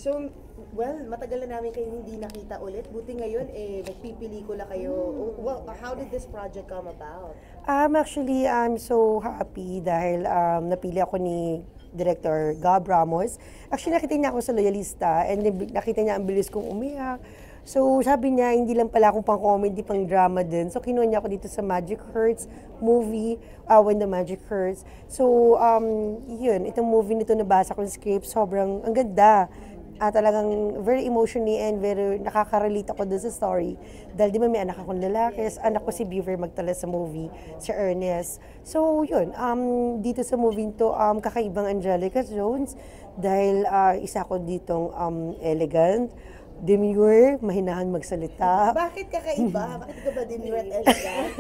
So, well, matagal na namin kayo hindi nakita ulit. Buti ngayon, nagpipelikula kayo. Well, how did this project come about? Actually, I'm so happy dahil napili ako ni Director Gab Ramos. Actually, nakita niya ako sa Loyalista and then nakita niya ang bilis kong umiyak. So, sabi niya, hindi lang pala akong pang-comedy, pang-drama din. So, kinuha niya ako dito sa Magic Hurts movie, When the Magic Hurts. So, yun, itong movie nito, nabasa ko yung script, sobrang, ang ganda. Talagang very emotionally and very nakaka-relate ako dun sa story. Dahil di ba may anak akong lalaki, anak ko si Beaver Magtala sa movie, si Ernest. So yun, dito sa movie to, kakaibang Angelica Jones dahil isa ko ditong elegant, demure, mahinahan magsalita. Bakit kakaiba? Bakit ka ba demure at elegant?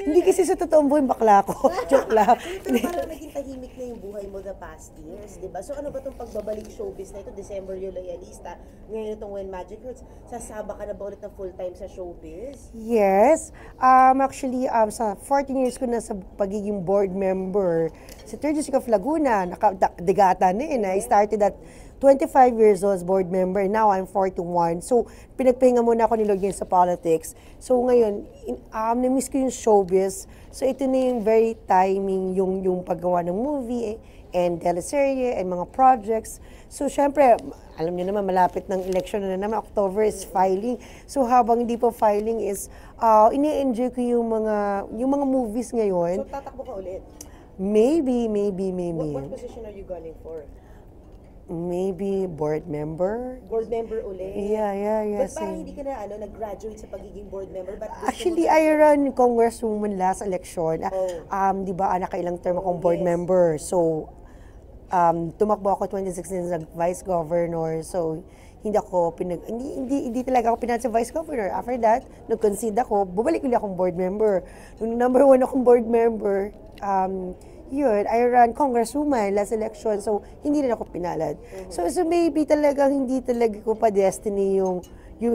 Hindi kasi sa totoong buhay, bakla ko. Joke lang. Pero parang naging tahimik na yung buhay mo the past years, di ba? So ano ba itong pagbabalik showbiz na ito? December yung Loyalista, ngayon itong When Magic Hurts. Sasaba ka na ba ulit ng full-time sa showbiz? Yes. Actually, sa 14 years ko na sa pagiging board member sa Third District of Laguna, nakadigata na yun. I started at 25 years old as board member. Now, I'm 41. So, pinagpahinga muna ako ni Lord sa politics. So, ngayon, na-miss ko yung showbiz. So, ito na yung very timing, yung paggawa ng movie and teleserye and mga projects. So, syempre, alam niyo naman, malapit ng election na naman. October is filing. So, habang hindi pa filing is, ini-enjoy ko yung mga movies ngayon. So, tatakbo ka ulit? Maybe. What position are you gunning for? Maybe board member? Board member ulit? Yeah. But parang hindi ka na nag-graduate sa pagiging board member? But Actually, I ran congresswoman last election. Di ba, nakailang term akong board member. So, tumakbo ako 2016 as vice governor. So, hindi talaga ako pinat sa vice governor. After that, nag-concede ako, bumalik ulit akong board member. Nung number 1 akong board member, yun, I ran congresswoman last election, so hindi rin ako pinalad. So maybe talagang hindi talaga ko pa destiny yung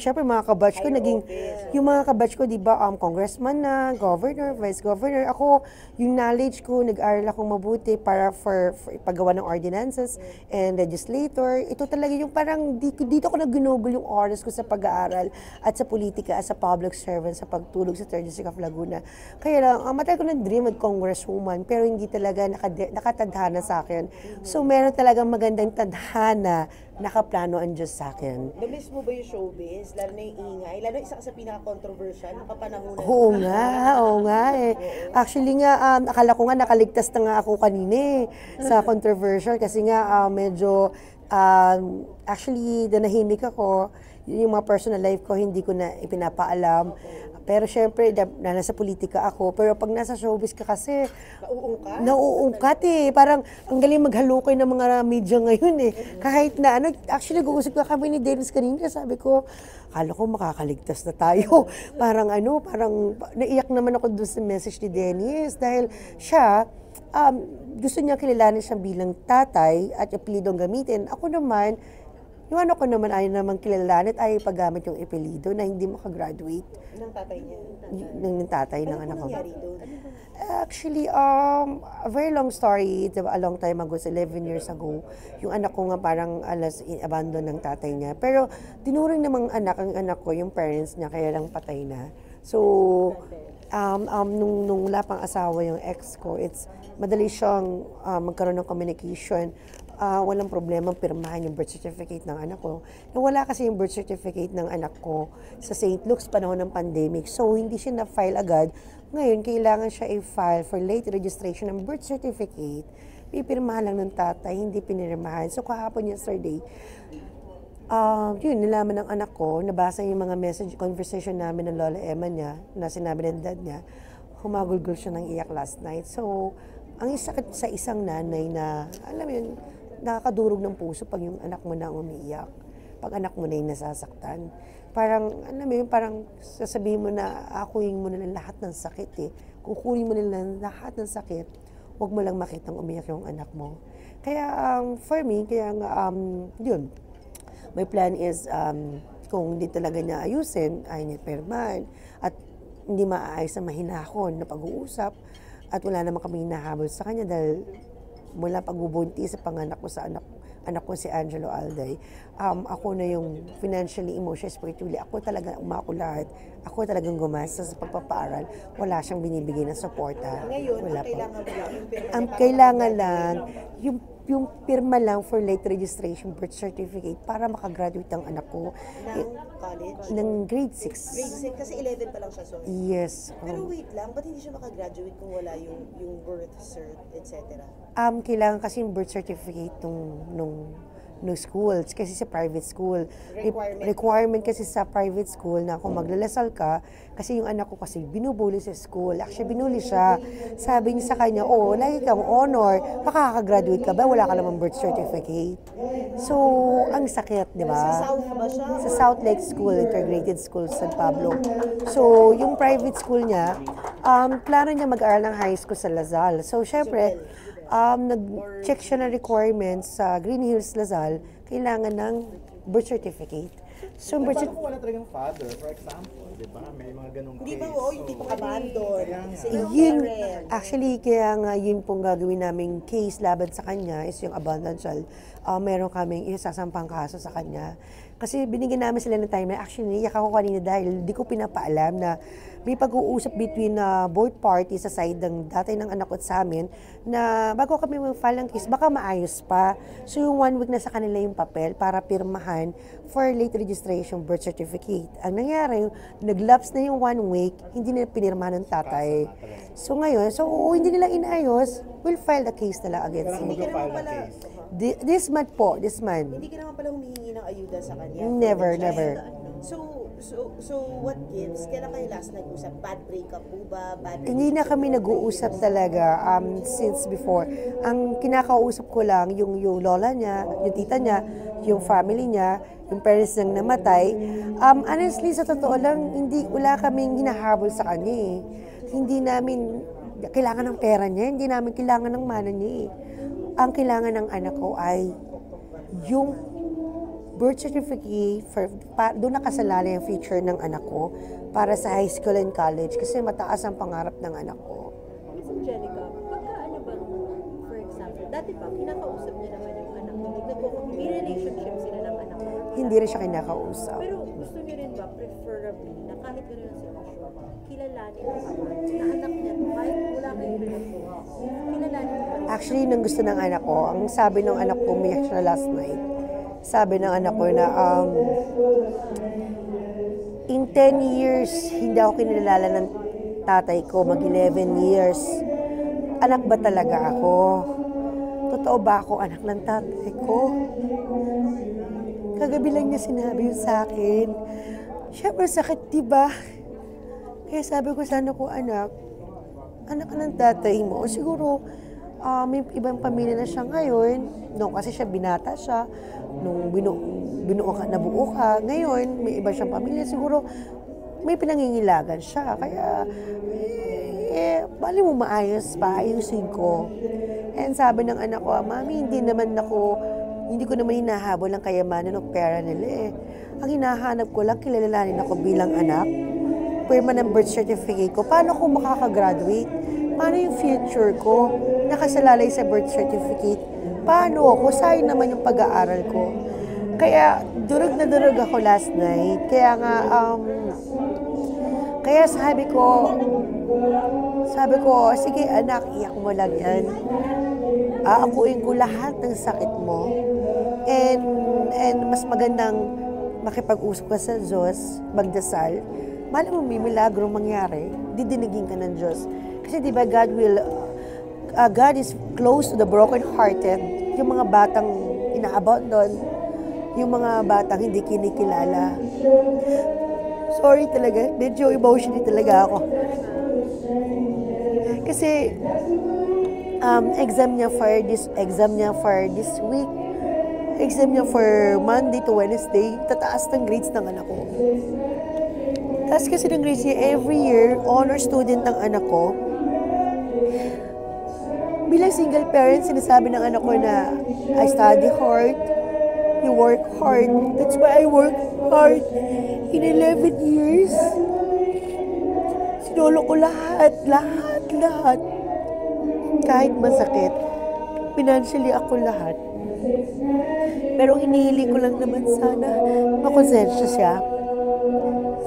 syempre mga kabatch ko yung mga kabatch ko, di ba, congressman na, governor, vice governor. Ako, yung knowledge ko, nag-aral akong mabuti para for ipagawa ng ordinances and legislator. Ito talaga yung parang dito ko nagginugol yung oras ko sa pag-aaral at sa politika as a public servant sa pagtulog sa Third District of Laguna. Kaya lang, matagal ko ng dream mag congresswoman pero hindi talaga nakatadhana sa akin. So meron talagang magandang tadhana nakaplano ang Diyos sa akin. Na-miss mo ba yung showbiz? Lalo na yung ingay? Lalo isa ka sa pinaka-controversial ng kapanahunan. Oo nga eh. Actually nga, akala ko nga nakaligtas na nga ako kanina sa controversial kasi nga medyo, actually, nanahimik ako. Yung mga personal life ko, hindi ko na ipinapaalam. Pero syempre, nasa politika ako. Pero pag nasa showbiz ka kasi, nauungkat eh. Parang ang galing maghalukay ng mga media ngayon eh. Kahit na actually nag-uusap ka kami ni Dennis kanina, sabi ko, akala ko makakaligtas na tayo. Parang naiyak naman ako doon sa message ni Dennis dahil siya, gusto niya kilalanin siya bilang tatay at apelidong gamitin. Ako naman, yung ko naman ayaw naman kilalanin at ayaw paggamit yung apelido na hindi makagraduate. Ng tatay niya? Ng tatay ng anak ko. Nangyari doon? Actually, a very long story. A long time ago, 11 years ago, yung anak ko nga parang abandon ng tatay niya. Pero tinuring namang ang anak ko, yung parents niya, kaya lang patay na. So, nung wala pang asawa yung ex ko, madali siyang magkaroon ng communication. Walang problema pirmahan yung birth certificate ng anak ko. Wala kasi yung birth certificate ng anak ko sa St. Luke's panahon ng pandemic. So, hindi siya na-file agad. Ngayon, kailangan siya i-file for late registration ng birth certificate. Pipirmahan lang ng tatay, hindi pinirmahan. So, kahapon yesterday, yun, nalaman ng anak ko, nabasa yung mga conversation namin ng Lola Emma niya, na sinabi ng dad niya, humagulgol siya ng iyak last night. So, ang sakit sa isang nanay na, alam mo yun, nakakadurog ng puso pag yung anak mo na umiiyak. Pag anak mo na yung nasasaktan. Parang, alam mo yun, parang sasabihin mo na, akuin mo na lahat ng sakit eh. Kukunin mo na lahat ng sakit, huwag mo lang makitang umiyak yung anak mo. Kaya, for me, yun, my plan is, kung hindi talaga niya ayusin, ay niya perman, at hindi maayos na mahinahon na pag-uusap, at wala naman kami hinahabol sa kanya dahil mula pagbubuntis sa panganak ko sa anak anak ko si Angelo Alday, ako na yung financially, emotionally, spiritually, ako talaga umako lahat. Ako talagang gumasta sa pagpapaaral. Wala siyang binibigay na suporta. Ngayon, Wala ang po. kailangan mo lang, yung pirma Ang niya, kailangan lang, yung pirma lang for late registration, birth certificate, para makagraduate ang anak ko ng college. ng grade 6. Grade 6, kasi 11 pa lang siya, sorry. Yes. Pero wait lang, ba't hindi siya makagraduate kung wala yung birth cert, etc.? Kailangan kasi yung birth certificate nung schools, kasi sa private school. Requirement kasi sa private school na kung maglalasal ka, kasi yung anak ko kasi binubuli sa school. Actually, binuli siya. Sabi niya sa kanya, lagi kang honor, makakagraduate ka ba? Wala ka namang birth certificate. So, ang sakit, di ba? Sa South ba siya? Sa South Lake School, Integrated School, San Pablo. So, yung private school niya, plano niya mag-aaral ng high school sa Lazal. So, syempre, nag-check siya ng requirements sa Green Hills, Lazal, kailangan ng birth certificate. So, birth Paano kung wala talagang father, for example, di ba? May mga ganong Hindi case. ba, yung tipong abandon? Single Yun, parent. actually, kaya nga yun pong gagawin naming case laban sa kanya is yung abandoned child. Meron kaming isasampang kaso sa kanya. Kasi binigyan namin sila ng time na actually naiyak ako kanina dahil di ko pinapaalam na may pag-uusap between both parties sa side ng tatay ng anak ko at sa amin na bago kami mag-file ng case, baka maayos pa. So yung 1 week na sa kanila yung papel para pirmahan for late registration birth certificate. Ang nangyari, nag-lapse na yung 1 week, hindi nila pinirmahan ng tatay. So ngayon, hindi nila inayos, we'll file the case nila against him. Hindi ka naman pala, This month po, this month. hindi ka naman pala humihingi ng ayuda sa kanya. Never, never. So what gives? Kailan kayo last nag-usap? Bad breakup po ba? Bad Hindi na kami nag-uusap talaga since before. Ang kinakausap ko lang yung lola niya, yung tita niya, yung family niya, yung parents niyang namatay. Honestly, sa totoo lang, wala kaming hinahabol sa kanya eh. Hindi namin kailangan ng pera niya, hindi namin kailangan ng mana niya eh. Ang kailangan ng anak ko ay yung birth certificate, doon nakasalalay ang future ng anak ko para sa high school and college kasi mataas ang pangarap ng anak ko. Miss Angelica, pagka ano ba, for example, dati pa, kinakausap niya naman yung anak mo, may relationship sila ng anak mo. Hindi rin siya kinakausap. Pero gusto niyo rin ba, preferably, na kahit gano'n ang sitwasyon, kilalanin mo naman na anak niya to, kahit wala kayong relasyon, kilalanin mo pa rin. Actually, nang gusto ng anak ko, ang sabi ng anak ko, umiyak siya last night. Sabi ng anak ko na, in 10 years, hindi ako kinilala ng tatay ko, mag 11 years. Anak ba talaga ako? Totoo ba ako anak ng tatay ko? Kagabi lang niya sinabi yun sa akin. Siyempre sakit, diba? Kaya sabi ko sana ko, anak ka ng tatay mo. O siguro, may ibang pamilya na siya ngayon. Noong kasi siya, binata siya. Nung nabuo ka. Ngayon, may iba siyang pamilya. Siguro, may pinangingilagan siya. Kaya, bali mo maayos pa, ayusin ko. And sabi ng anak ko, Mami, hindi ko naman hinahabol ang kayamanan o pera nila eh. Ang hinahanap ko lang, kilalanin ako bilang anak. Pirma ng birth certificate ko. Paano ko makakagraduate? Paano yung future ko? Nakasalalay sa birth certificate. Paano ako? Sayang naman yung pag-aaral ko. Kaya, durog na durog ako last night. Kaya nga, kaya sabi ko, sige anak, iyak mo lang yan. Aakuin ko lahat ng sakit mo. And mas magandang makipag-usap ka sa Diyos, magdasal. Malay mo, may milagrong mangyari, didinigin ka ng Diyos. Kasi di ba God is close to the broken-hearted. Yung mga batang ina-abandon, yung mga batang hindi kinikilala. Sorry talaga, medyo emotional talaga ako. Kasi exam niya for this week. Exam niya for Monday to Wednesday. Tataas ng grades ng anak ko. Taas kasi ng grades niya every year, honor student ng anak ko. Bilang single parent, sinasabi ng anak ko na I study hard, you work hard. That's why I work hard. In 11 years, sinolo ko lahat. Kahit masakit, financially ako lahat. Pero inihiling ko lang naman sana makonsensya siya.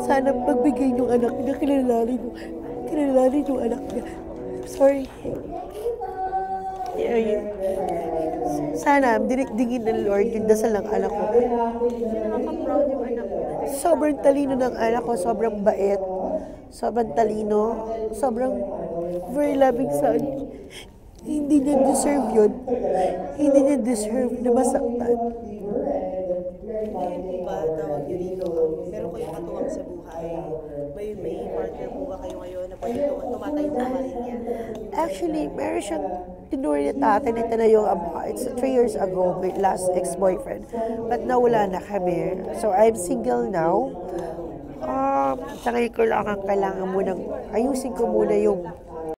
Sana pagbigay ng anak niya, kilalanin yung anak niya. Sorry. Sana dinigdigin ng Lord yung dasal ng anak ko. Nakaka-proud yung anak mo. Sobrang talino ng anak ko, sobrang bait, sobrang talino, sobrang very loving son. Hindi niya deserve yun. Hindi niya deserve na masaktan. Ngayon po ba, tawag nyo dito, meron kayong katuwang sa buhay? May partner po ba kayo ngayon na pwede tumatay sa rin niya? Actually, meron siyang tinuri na tatay na tinayo it's 3 years ago, my last ex-boyfriend. But nawala na kami. So, I'm single now. Sa ngayon kailangan munang ayusin ko muna yung